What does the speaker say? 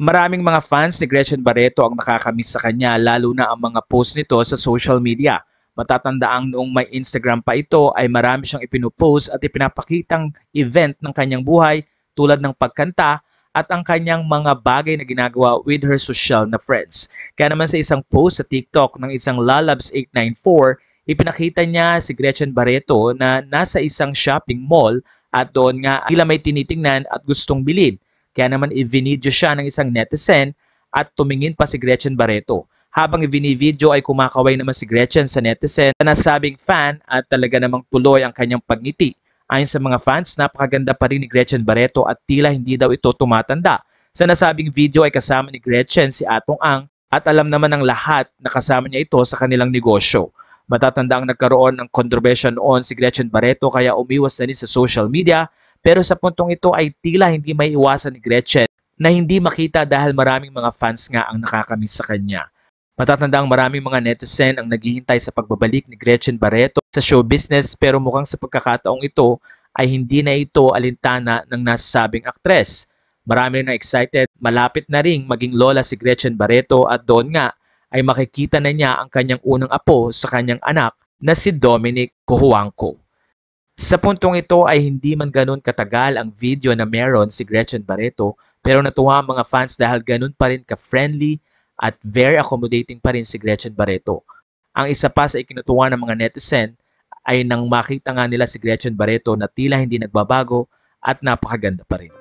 Maraming mga fans ni Gretchen Barreto ang nakakamiss sa kanya lalo na ang mga post nito sa social media. Matatandaang noong may Instagram pa ito ay marami siyang ipinopost at ipinapakitang event ng kanyang buhay tulad ng pagkanta at ang kanyang mga bagay na ginagawa with her social na friends. Kaya naman sa isang post sa TikTok ng isang Lalabs894, ipinakita niya si Gretchen Barreto na nasa isang shopping mall at doon nga tila may tinitingnan at gustong bilhin. Kaya naman i-video siya ng isang netizen at tumingin pa si Gretchen Barreto. Habang i-video ay kumakaway naman si Gretchen sa netizen na nasabing fan at talaga namang tuloy ang kanyang pagngiti. Ayon sa mga fans, napakaganda pa rin ni Gretchen Barreto at tila hindi daw ito tumatanda. Sa nasabing video ay kasama ni Gretchen si Atong Ang at alam naman ng lahat na kasama niya ito sa kanilang negosyo. Matatanda ang nagkaroon ng kontrobersya noon si Gretchen Barreto kaya umiwas na rin sa social media. Pero sa puntong ito ay tila hindi may iwasan ni Gretchen na hindi makita dahil maraming mga fans nga ang nakakamiss sa kanya. Matatanda ang maraming mga netizen ang naghihintay sa pagbabalik ni Gretchen Barreto sa show business pero mukhang sa pagkakataong ito ay hindi na ito alintana ng nasasabing aktres. Marami na excited, malapit na ring maging lola si Gretchen Barreto at doon nga ay makikita na niya ang kanyang unang apo sa kanyang anak na si Dominic Cojuangco. Sa puntong ito ay hindi man ganun katagal ang video na meron si Gretchen Barreto pero natuwa ang mga fans dahil ganun pa rin ka-friendly at very accommodating pa rin si Gretchen Barreto. Ang isa pa sa ikinutuwa ng mga netizen ay nang makita nga nila si Gretchen Barreto na tila hindi nagbabago at napakaganda pa rin.